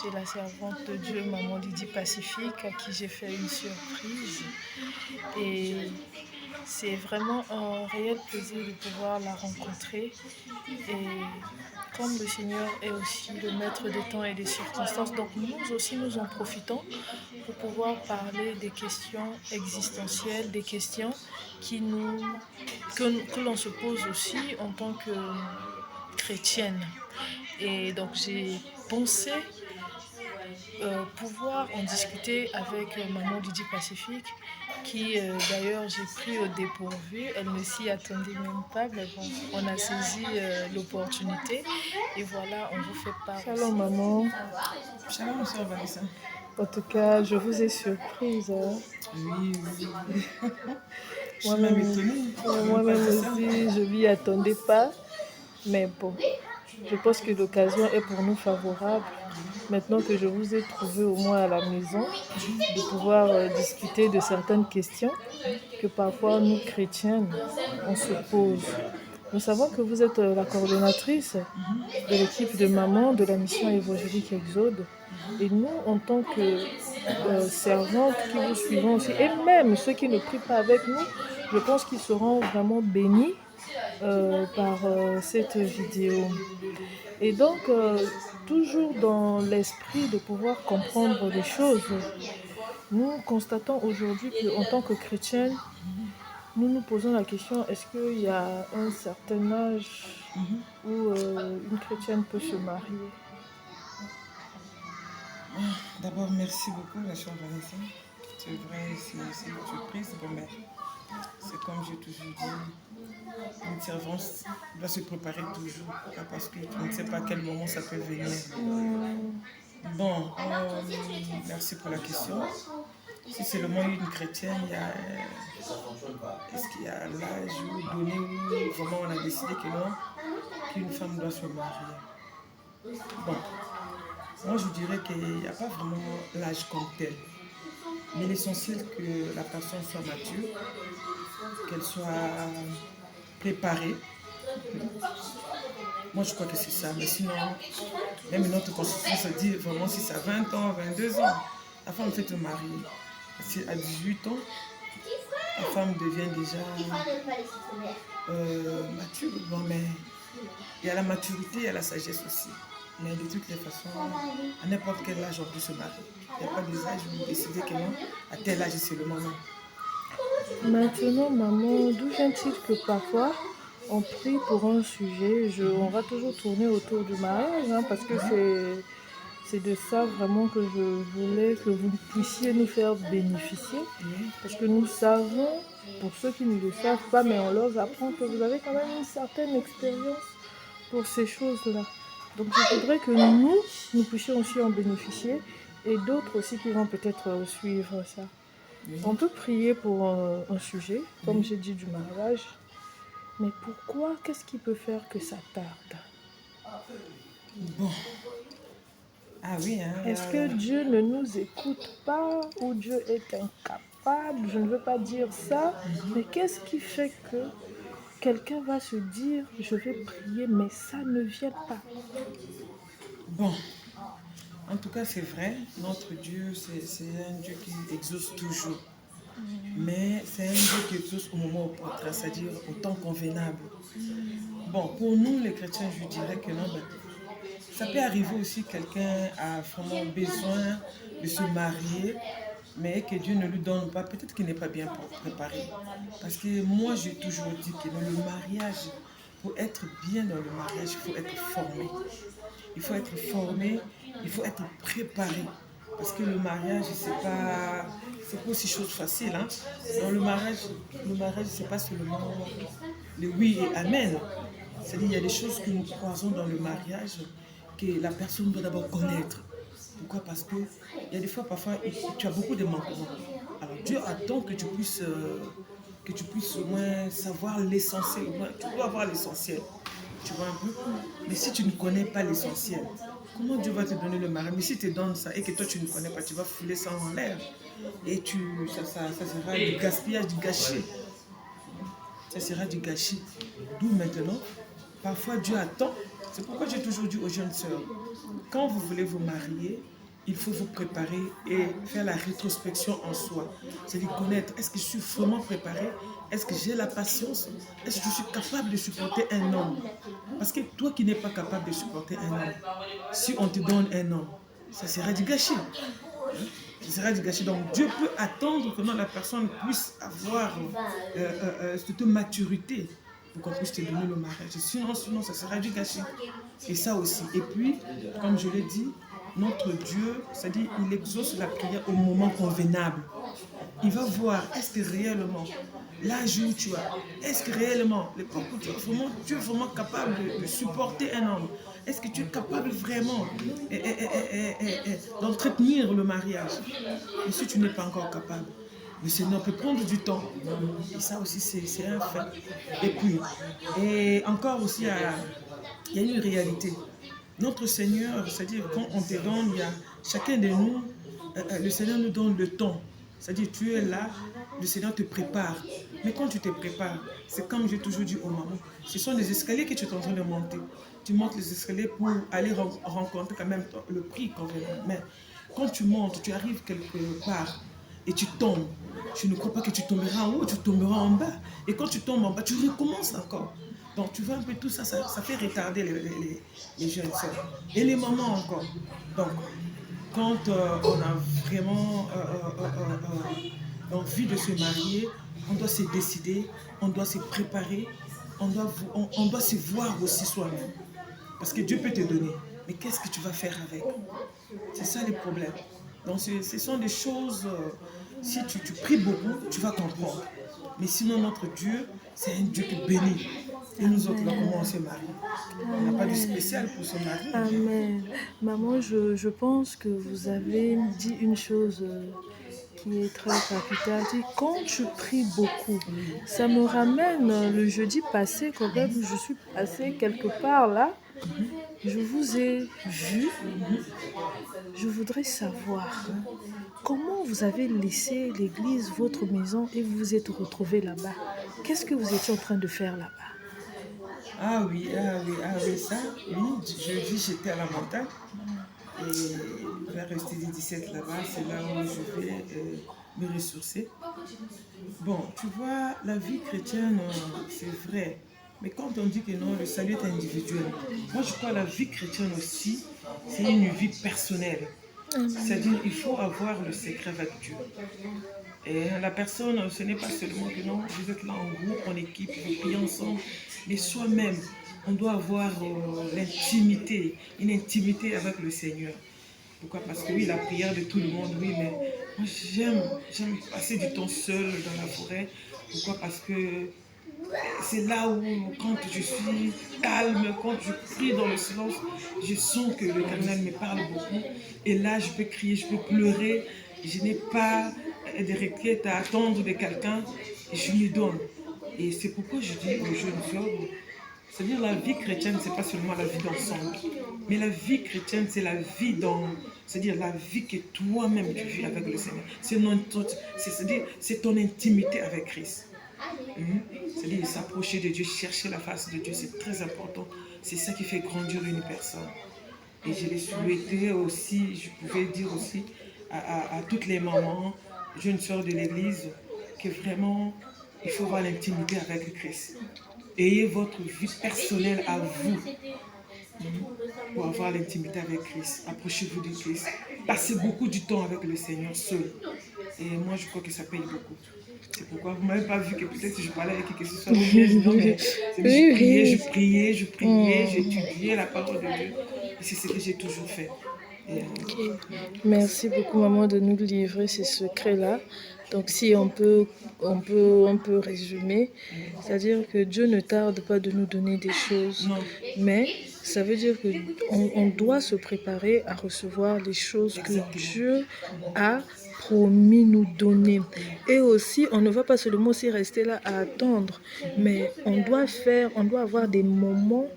chez la servante de Dieu, Maman Lydie Pacifique, à qui j'ai fait une surprise. Et c'est vraiment un réel plaisir de pouvoir la rencontrer. Et comme le Seigneur est aussi le maître des temps et des circonstances, donc nous aussi nous en profitons pour pouvoir parler des questions existentielles, des questions qui que l'on se pose aussi en tant que chrétienne. Et donc j'ai pensé pouvoir en discuter avec Maman Lydie Pacifique, qui d'ailleurs j'ai pris au dépourvu. Elle ne s'y attendait même pas, mais bon, on a saisi l'opportunité et voilà, on vous fait part. Shalom maman. Shalom, soeur Vanessa. En tout cas, je vous ai surprise. Hein. Oui. Je suis Moi-même même étonnée. aussi, je m'y attendais pas. Mais bon, je pense que l'occasion est pour nous favorable. Maintenant que je vous ai trouvé au moins à la maison, de pouvoir discuter de certaines questions que parfois nous chrétiennes, on se pose. Nous savons que vous êtes la coordonnatrice de l'équipe de Maman de la mission évangélique Exode. Et nous, en tant que servantes qui vous suivons aussi, et même ceux qui ne prient pas avec nous, je pense qu'ils seront vraiment bénis par cette vidéo. Et donc, toujours dans l'esprit de pouvoir comprendre les choses, nous constatons aujourd'hui qu'en tant que chrétiennes, nous nous posons la question, est-ce qu'il y a un certain âge où une chrétienne peut se marier? D'abord, merci beaucoup, la chère Vanessa. C'est vrai, c'est une surprise. Bon, mais c'est comme j'ai toujours dit, une servante doit se préparer toujours, parce que tu ne sais pas à quel moment ça peut venir. Bon, merci pour la question. Si c'est le monde d'une chrétienne, est-ce qu'il y a l'âge donné où vraiment on a décidé que non, qu'une femme doit se marier? Bon, moi je dirais qu'il n'y a pas vraiment l'âge comme tel. Mais l'essentiel que la personne soit mature, qu'elle soit préparée. Moi je crois que c'est ça. Mais sinon, même notre constitution se dit vraiment si ça a 20 ans, 22 ans, la femme fait te marier. Si à 18 ans, la femme devient déjà mature. Bon, mais il y a la maturité, il y a la sagesse aussi. Mais de toutes les façons, à n'importe quel âge, on peut se marier. Il n'y a pas des âges où vous décidez que non, à tel âge, c'est le moment. Maintenant, maman, d'où vient-il que parfois on prie pour un sujet, on va toujours tourner autour du mariage, hein, parce que c'est de ça vraiment que je voulais que vous puissiez nous faire bénéficier. Parce que nous savons, pour ceux qui ne le savent pas, mais on leur apprend que vous avez quand même une certaine expérience pour ces choses-là. Donc je voudrais que nous puissions aussi en bénéficier et d'autres aussi qui vont peut-être suivre ça. On peut prier pour un sujet, comme j'ai dit du mariage, mais pourquoi, qu'est-ce qui peut faire que ça tarde? Bon. Ah oui, hein. Est-ce que Dieu ne nous écoute pas ou Dieu est incapable? Je ne veux pas dire ça, mais qu'est-ce qui fait que quelqu'un va se dire, je vais prier, mais ça ne vient pas? Bon, en tout cas, c'est vrai, notre Dieu, c'est un Dieu qui exauce toujours. Mais c'est un Dieu qui exauce au moment opportun, c'est-à-dire au temps convenable. Bon, pour nous, les chrétiens, je dirais que non, ça peut arriver aussi que quelqu'un a vraiment besoin de se marier, mais que Dieu ne lui donne pas, peut-être qu'il n'est pas bien préparé. Parce que moi, j'ai toujours dit que dans le mariage, pour être bien dans le mariage, il faut être formé. Il faut être formé, il faut être préparé. Parce que le mariage, c'est pas aussi chose facile. Hein. Dans le mariage, c'est pas seulement le oui et amen. C'est-à-dire, il y a des choses que nous croisons dans le mariage que la personne doit d'abord connaître. Pourquoi? Parce que il y a des fois, parfois, tu as beaucoup de manquements. Alors Dieu attend que tu puisses au moins savoir l'essentiel. Tu dois avoir l'essentiel. Tu vois un peu? Mais si tu ne connais pas l'essentiel, comment Dieu va te donner le mari? Mais si tu te donnes ça et que toi tu ne connais pas, tu vas fouler ça en l'air. Et ça sera du gaspillage, du gâchis. Ça sera du gâchis. D'où maintenant, parfois Dieu attend. C'est pourquoi j'ai toujours dit aux jeunes sœurs, quand vous voulez vous marier, il faut vous préparer et faire la rétrospection en soi. C'est-à-dire connaître, est-ce que je suis vraiment préparé? Est-ce que j'ai la patience? Est-ce que je suis capable de supporter un homme? Parce que toi qui n'es pas capable de supporter un homme, si on te donne un homme, ça sera du gâchis. Ça sera du gâchis. Donc Dieu peut attendre que la personne puisse avoir cette maturité pour qu'on puisse te donner le mariage. Sinon, ça sera du gâchis. Et ça aussi. Et puis, comme je l'ai dit, notre Dieu, c'est-à-dire, il exauce la prière au moment convenable. Il va voir, est-ce que réellement, l'âge où tu as, est-ce que réellement, l'époque où tu es vraiment capable de supporter un homme? Est-ce que tu es capable vraiment d'entretenir le mariage? Et si tu n'es pas encore capable, le Seigneur peut prendre du temps. Et ça aussi, c'est un fait. Et puis, et encore aussi, il y a une réalité. Notre Seigneur, c'est-à-dire quand on te donne, il y a chacun de nous, le Seigneur nous donne le temps. C'est-à-dire tu es là, le Seigneur te prépare. Mais quand tu te prépares, c'est comme j'ai toujours dit aux mamans, ce sont des escaliers que tu es en train de monter. Tu montes les escaliers pour aller rencontrer quand même le prix convenable. Mais quand tu montes, tu arrives quelque part et tu tombes. Tu ne crois pas que tu tomberas en haut, tu tomberas en bas. Et quand tu tombes en bas, tu recommences encore. Donc tu vois un peu tout ça, ça fait retarder les jeunes sœurs. Et les mamans encore. Donc, quand on a vraiment envie de se marier, on doit se décider, on doit se préparer, on doit se voir aussi soi-même. Parce que Dieu peut te donner. Mais qu'est-ce que tu vas faire avec? C'est ça le problème. Donc ce sont des choses, si tu pries beaucoup, tu vas comprendre. Mais sinon, notre Dieu, c'est un Dieu qui bénit. Et nous autres, là, comment on se marie? On n'a pas de spécial pour se marier. Amen. Maman, je pense que vous avez dit une chose qui est très capitale. Quand tu pries beaucoup, ça me ramène le jeudi passé, quand même, je suis passée quelque part là. Je vous ai vu. Je voudrais savoir comment vous avez laissé l'église, votre maison, et vous vous êtes retrouvés là-bas. Qu'est-ce que vous étiez en train de faire là-bas? Ah oui, ça, oui, jeudi j'étais à la montagne et je vais rester les 17 là-bas, c'est là où je vais me ressourcer. Bon, tu vois, la vie chrétienne, c'est vrai, mais quand on dit que non, le salut est individuel, moi je crois que la vie chrétienne aussi, c'est une vie personnelle. C'est-à-dire il faut avoir le secret avec Dieu. Et la personne, ce n'est pas seulement que non, vous êtes là en groupe, en équipe, vous priez ensemble, mais soi-même, on doit avoir l'intimité, une intimité avec le Seigneur. Pourquoi? Parce que oui, la prière de tout le monde, oui, mais moi j'aime passer du temps seul dans la forêt. Pourquoi? Parce que c'est là où, quand je suis calme, quand je prie dans le silence, je sens que le Éternel me parle beaucoup. Et là, je peux crier, je peux pleurer. Je n'ai pas de requêtes à attendre de quelqu'un. Je lui donne. Et c'est pourquoi je dis aux jeunes filles, c'est-à-dire la vie chrétienne, c'est pas seulement la vie d'ensemble. Mais la vie chrétienne, c'est la vie dans... C'est-à-dire la vie que toi-même tu vis avec le Seigneur. C'est-à-dire c'est ton intimité avec Christ. C'est-à-dire s'approcher de Dieu, chercher la face de Dieu, c'est très important. C'est ça qui fait grandir une personne. Et je l'ai souhaité aussi, je pouvais dire aussi à toutes les mamans, jeunes sœurs de l'église, que vraiment, il faut avoir l'intimité avec Christ. Ayez votre vie personnelle à vous pour avoir l'intimité avec Christ. Approchez-vous de Christ. Passez beaucoup du temps avec le Seigneur seul. Et moi, je crois que ça paye beaucoup. C'est pourquoi vous ne m'avez pas vu que peut-être je parlais avec qui que ce soit. Non, mais je priais, j'étudiais la parole de Dieu. Et c'est ce que j'ai toujours fait. Okay. Merci beaucoup, maman, de nous livrer ces secrets-là. Donc, si on peut résumer, c'est-à-dire que Dieu ne tarde pas de nous donner des choses, mais ça veut dire qu'on doit se préparer à recevoir les choses que Dieu a promis nous donner. Et aussi, on ne va pas seulement aussi rester là à attendre, mais on doit avoir des moments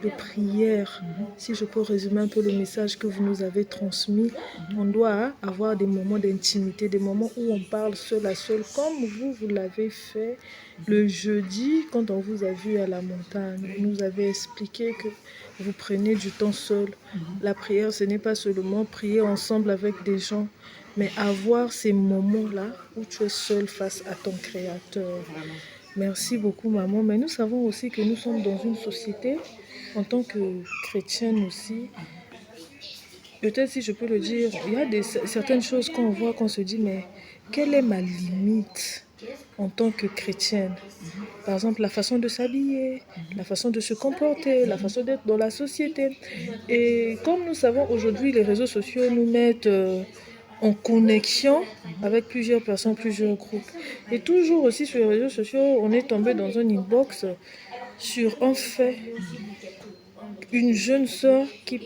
de prière. Si je peux résumer un peu le message que vous nous avez transmis, on doit avoir des moments d'intimité, des moments où on parle seul à seul, comme vous l'avez fait le jeudi quand on vous a vu à la montagne. Vous nous avez expliqué que vous prenez du temps seul. La prière, ce n'est pas seulement prier ensemble avec des gens, mais avoir ces moments-là où tu es seul face à ton Créateur. Vraiment. Merci beaucoup, maman. Mais nous savons aussi que nous sommes dans une société, en tant que chrétienne aussi. Peut-être si je peux le dire, il y a certaines choses qu'on voit, qu'on se dit, mais quelle est ma limite en tant que chrétienne? Par exemple, la façon de s'habiller, la façon de se comporter, la façon d'être dans la société. Et comme nous savons aujourd'hui, les réseaux sociaux nous mettent en connexion avec plusieurs personnes, plusieurs groupes. Et toujours aussi sur les réseaux sociaux, on est tombé dans un inbox sur un fait, une jeune sœur qui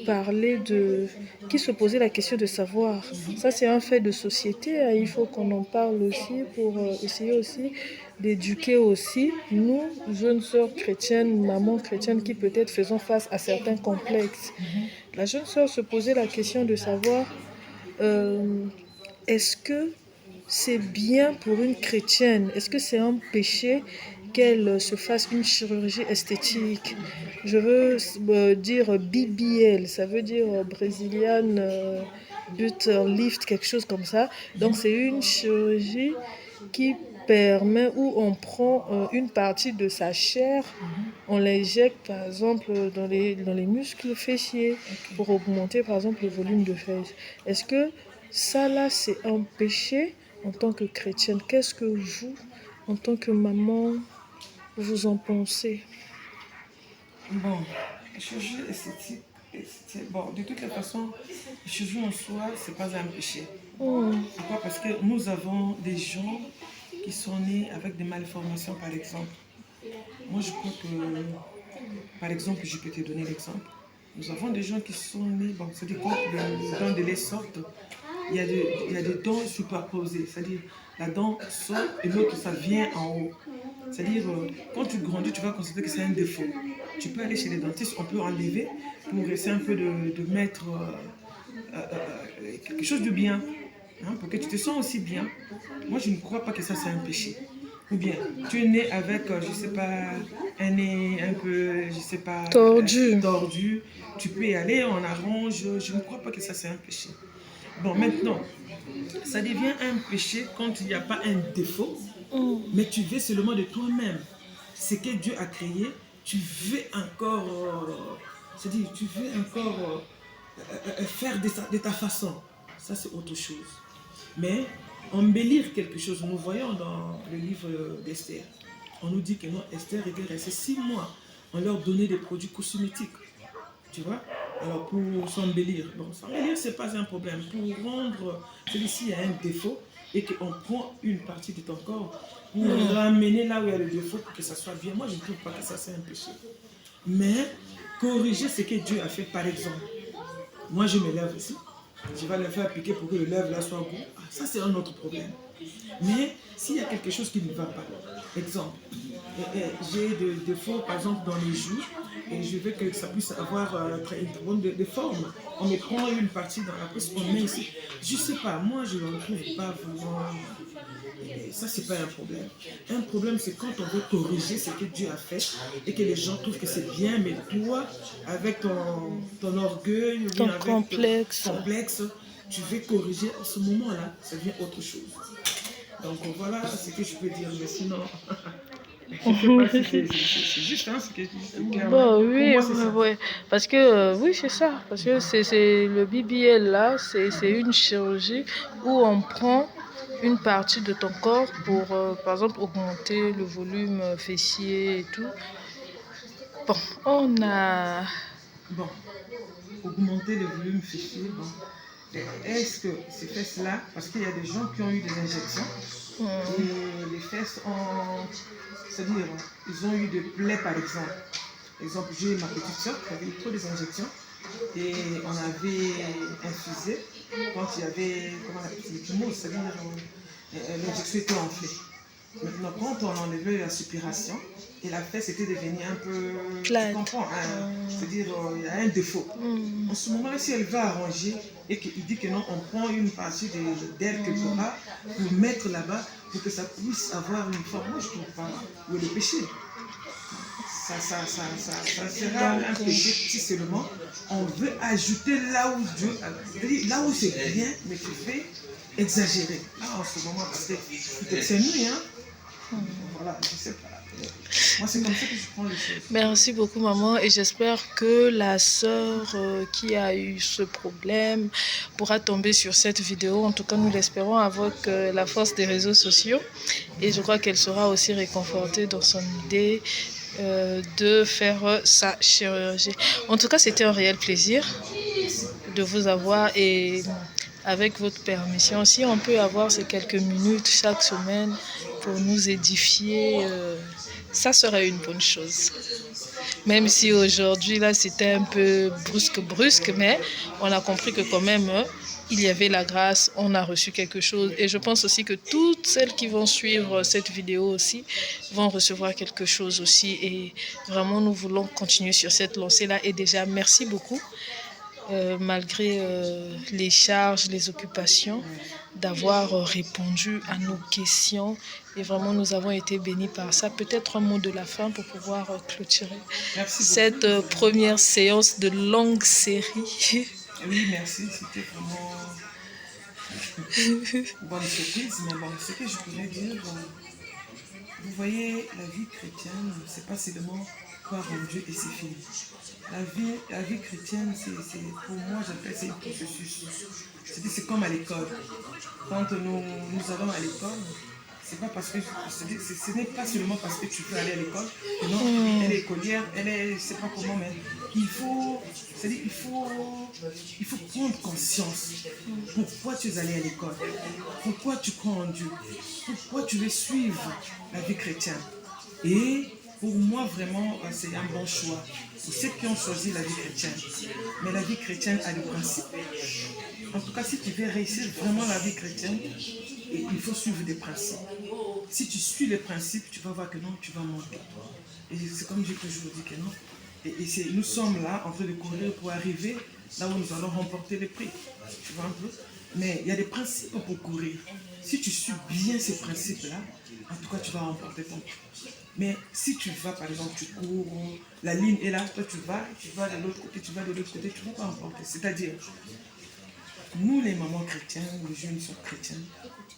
se posait la question de savoir. Ça, c'est un fait de société. Il faut qu'on en parle aussi pour essayer aussi d'éduquer aussi nous, jeunes sœurs chrétiennes, mamans chrétiennes qui peut-être faisons face à certains complexes. La jeune sœur se posait la question de savoir est-ce que c'est bien pour une chrétienne? Est-ce que c'est un péché qu'elle se fasse une chirurgie esthétique? Je veux dire BBL, ça veut dire Brazilian Butter Lift, quelque chose comme ça. Donc c'est une chirurgie qui permet où on prend une partie de sa chair, on l'injecte par exemple dans les muscles fessiers pour augmenter par exemple le volume de fesses. Est-ce que ça là c'est un péché en tant que chrétienne? Qu'est-ce que vous, en tant que maman, vous en pensez? Bon, chirurgie esthétique, bon, de toutes les façons, chirurgie en soi, c'est pas un péché. Pourquoi? Parce que nous avons des gens qui sont nés avec des malformations, par exemple. Moi, je crois que, par exemple, je peux te donner l'exemple. Nous avons des gens qui sont nés, bon, c'est-à-dire quand les dents de lait sortent, il y a des dents superposées, c'est-à-dire la dent sort et l'autre, ça vient en haut. C'est-à-dire, quand tu grandis, tu vas constater que c'est un défaut. Tu peux aller chez les dentistes, on peut enlever pour essayer un peu de mettre quelque chose de bien, hein, pour que tu te sens aussi bien. Moi, je ne crois pas que ça, c'est un péché. Ou bien, tu es né avec, je ne sais pas, un nez un peu, je ne sais pas, tordu. Tu peux y aller, on arrange. Je ne crois pas que ça, c'est un péché. Bon, maintenant, ça devient un péché quand il n'y a pas un défaut, mais tu veux seulement de toi-même. Ce que Dieu a créé, tu veux encore, c'est-à-dire, tu veux encore faire de ta façon. Ça, c'est autre chose. Mais embellir quelque chose, nous voyons dans le livre d'Esther, on nous dit que non, Esther était restée 6 mois. On leur donnait des produits cosmétiques. Tu vois? Alors pour s'embellir. Donc s'embellir, ce n'est pas un problème. Pour rendre celui-ci a un défaut et qu'on prend une partie de ton corps pour ramener là où il y a le défaut pour que ça soit bien. Moi, je ne trouve pas que ça c'est un péché. Mais corriger ce que Dieu a fait, par exemple. Moi, je me lève ici. Je vais le faire piquer pour que le lèvre là soit beau. Ah, ça, c'est un autre problème. Mais s'il y a quelque chose qui ne va pas, exemple, j'ai des défauts par exemple dans les joues et je veux que ça puisse avoir une bonne de forme. On me prend une partie dans la cuisse, on met ici. Je ne sais pas, moi je ne trouve pas vraiment. Et ça, c'est pas un problème. Un problème, c'est quand on veut corriger ce que Dieu a fait et que les gens trouvent que c'est bien, mais toi, avec ton orgueil, Ton avec complexe. ton complexe, tu veux corriger. À ce moment-là, ça devient autre chose. Donc voilà ce que je peux dire, mais sinon, je ne sais pas si c'est juste ce que je dis. Bon, oui, Pour moi, c'est ça. ouais. Parce que, oui, c'est ça. Parce que c'est le BBL là, c'est une chirurgie où on prend une partie de ton corps pour, par exemple, augmenter le volume fessier et tout. Bon, on a... Bon, augmenter le volume fessier, bon. Est-ce que ces fesses-là, parce qu'il y a des gens qui ont eu des injections, et les fesses ont, c'est-à-dire, ils ont eu des plaies par exemple. Exemple, j'ai ma petite soeur qui avait eu trop des injections, et on avait infusé quand il y avait, comment on appelle ça, c'est-à-dire l'injection était enflée. Maintenant, quand on enlevait la suppuration, et la fesse était devenue un peu... Plate. Tu comprends, hein? C'est-à-dire, il y a un défaut. En ce moment-là, si elle va arranger et qu'il dit que non, on prend une partie d'elle quelque part pour mettre là-bas, pour que ça puisse avoir une forme, moi je ne trouve pas où est le péché. Ça sera un péché si seulement on veut ajouter là où Dieu a... Là où c'est bien, mais tu fais exagérer. Là, en ce moment, parce que peut-être c'est nuit, hein? Voilà, je sais pas. Moi, c'est comme ça que je prends les choses. Merci beaucoup, maman. Et j'espère que la sœur qui a eu ce problème pourra tomber sur cette vidéo. En tout cas, nous l'espérons avec la force des réseaux sociaux. Et je crois qu'elle sera aussi réconfortée dans son idée de faire sa chirurgie. En tout cas, c'était un réel plaisir de vous avoir et avec votre permission, si on peut avoir ces quelques minutes chaque semaine pour nous édifier, ça serait une bonne chose. Même si aujourd'hui, là, c'était un peu brusque, mais on a compris que quand même, il y avait la grâce, on a reçu quelque chose. Et je pense aussi que toutes celles qui vont suivre cette vidéo aussi vont recevoir quelque chose aussi. Et vraiment, nous voulons continuer sur cette lancée-là. Et déjà, merci beaucoup. Malgré les charges, les occupations, d'avoir répondu à nos questions. Et vraiment, nous avons été bénis par ça. Peut-être un mot de la fin pour pouvoir clôturer cette première séance de longue série. Oui, merci. C'était vraiment une bonne surprise. Mais bon, ce que je pourrais dire, vous voyez, la vie chrétienne, c'est pas seulement croire en Dieu et c'est fini. La vie chrétienne, pour moi, j'appelle ça un processus. C'est comme à l'école. Quand nous allons à l'école, c'est pas parce que ce n'est pas seulement parce que tu veux aller à l'école que non, elle est écolière, elle est, je sais pas comment, mais il faut prendre conscience. Pourquoi tu es allé à l'école? Pourquoi tu crois en Dieu? Pourquoi tu veux suivre la vie chrétienne? Et pour moi, vraiment, c'est un bon choix. Pour ceux qui ont choisi la vie chrétienne. Mais la vie chrétienne a des principes. En tout cas, si tu veux réussir vraiment la vie chrétienne, il faut suivre des principes. Si tu suis les principes, tu vas voir que non, tu vas monter. Et c'est comme j'ai toujours dit que non. Et nous sommes là en train de courir pour arriver là où nous allons remporter les prix. Tu vois un peu? Mais il y a des principes pour courir. Si tu suis bien ces principes-là, en tout cas, tu vas remporter ton prix. Mais si tu vas, par exemple, tu cours, la ligne est là, toi tu vas de l'autre côté, tu vas de l'autre côté, tu ne vas pas remporter. C'est-à-dire, nous les mamans chrétiennes, les jeunes sont chrétiennes,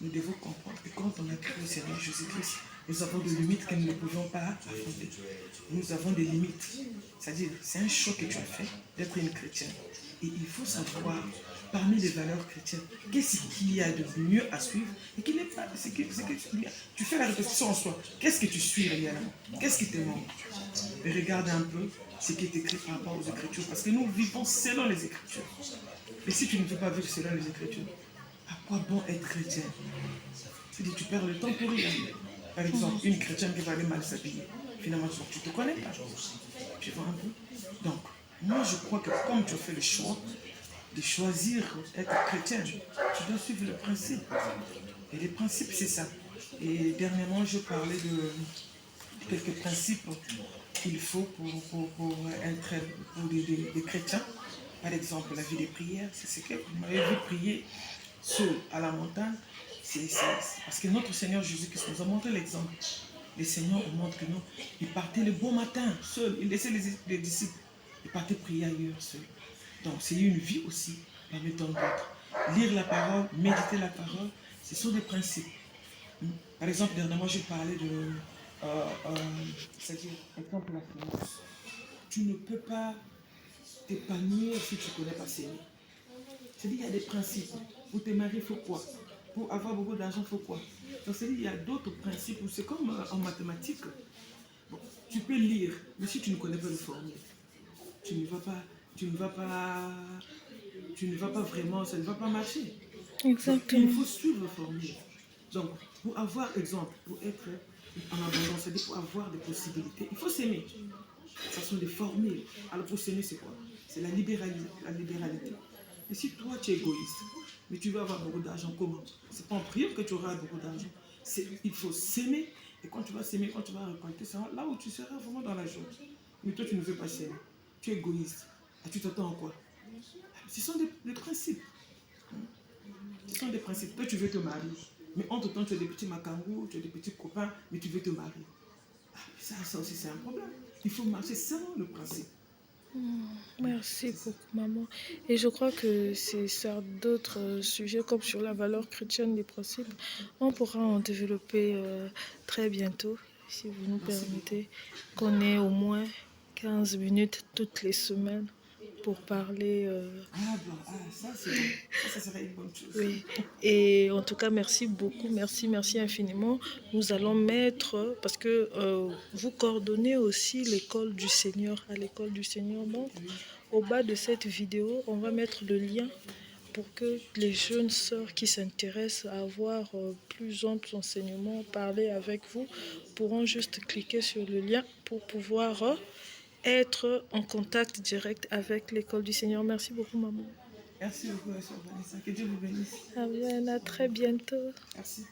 nous devons comprendre que quand on a cru au Seigneur Jésus-Christ, nous avons des limites que nous ne pouvions pas affronter. Nous avons des limites. C'est-à-dire, c'est un choix que tu as fait d'être une chrétienne. Et il faut savoir, parmi les valeurs chrétiennes, qu'est-ce qu'il y a de mieux à suivre et qui n'est pas. Tu fais la répétition en soi. Qu'est-ce que tu suis réellement? Qu'est-ce qui te manque? Et regarde un peu ce qui est écrit par rapport aux Écritures. Parce que nous vivons selon les Écritures. Et si tu ne veux pas vivre selon les Écritures, à quoi bon être chrétien? C'est-à-dire tu perds le temps pour rien. Par exemple, une chrétienne qui va aller mal s'habiller, finalement tu ne te connais pas. Tu vois un peu? Donc, moi je crois que comme tu as fait le choix de choisir être chrétien, tu dois suivre le principe. Et les principes, c'est ça. Et dernièrement, je parlais de quelques principes qu'il faut pour des chrétiens. Par exemple, la vie des prières, c'est ce que vous m'avez vu prier seul à la montagne. Parce que notre Seigneur Jésus-Christ nous a montré l'exemple. Le Seigneur nous montre que non, il partait le bon matin seul, il laissait les disciples, il partait prier ailleurs seul. Donc c'est une vie aussi parmi tant d'autres. Lire la parole, méditer la parole, ce sont des principes. Par exemple, dernièrement, j'ai parlé de, c'est-à-dire, exemple, la finance. Tu ne peux pas t'épanouir si tu ne connais pas s'aimer. C'est-à-dire, il y a des principes. Pour te marier, il faut quoi? Pour avoir beaucoup d'argent, il faut quoi? Donc, c'est-à-dire, il y a d'autres principes. C'est comme en mathématiques. Bon, tu peux lire, mais si tu ne connais pas le formule, tu ne vas pas vraiment, ça ne va pas marcher. Exactement. Donc, il faut suivre le formule. Donc, pour avoir, exemple, pour être en abondance, c'est-à-dire pour avoir des possibilités, il faut s'aimer. Ce sont des formules. Alors, pour s'aimer, c'est quoi? C'est la libéralité. Et si toi, tu es égoïste, mais tu veux avoir beaucoup d'argent, comment? C'est pas en priant que tu auras beaucoup d'argent. Il faut s'aimer. Et quand tu vas s'aimer, quand tu vas récolter, c'est là où tu seras vraiment dans la joie. Mais toi, tu ne veux pas s'aimer. Tu es égoïste. Ah, tu t'attends à quoi? Ce sont des principes. Ce sont des principes. Toi, tu veux te marier. Mais entre-temps, tu as des petits macangous, tu as des petits copains, mais tu veux te marier. Ah, ça aussi, c'est un problème. Il faut marcher selon le principe. Merci beaucoup, maman. Et je crois que c'est sur d'autres sujets, comme sur la valeur chrétienne des principes, on pourra en développer très bientôt, si vous nous Merci permettez, qu'on ait au moins 15 minutes toutes les semaines pour parler. Ah, bon, ça, c'est bon. Ça serait une bonne chose. Oui, et en tout cas, merci beaucoup, merci infiniment. Nous allons mettre, parce que vous coordonnez aussi l'école du Seigneur, à l'école du Seigneur. Donc, au bas de cette vidéo, on va mettre le lien pour que les jeunes sœurs qui s'intéressent à avoir plus amples enseignements, parler avec vous, pourront juste cliquer sur le lien pour pouvoir être en contact direct avec l'école du Seigneur. Merci beaucoup, maman. Merci beaucoup, Vanessa. Que Dieu vous bénisse. Amen, à très bientôt. Merci.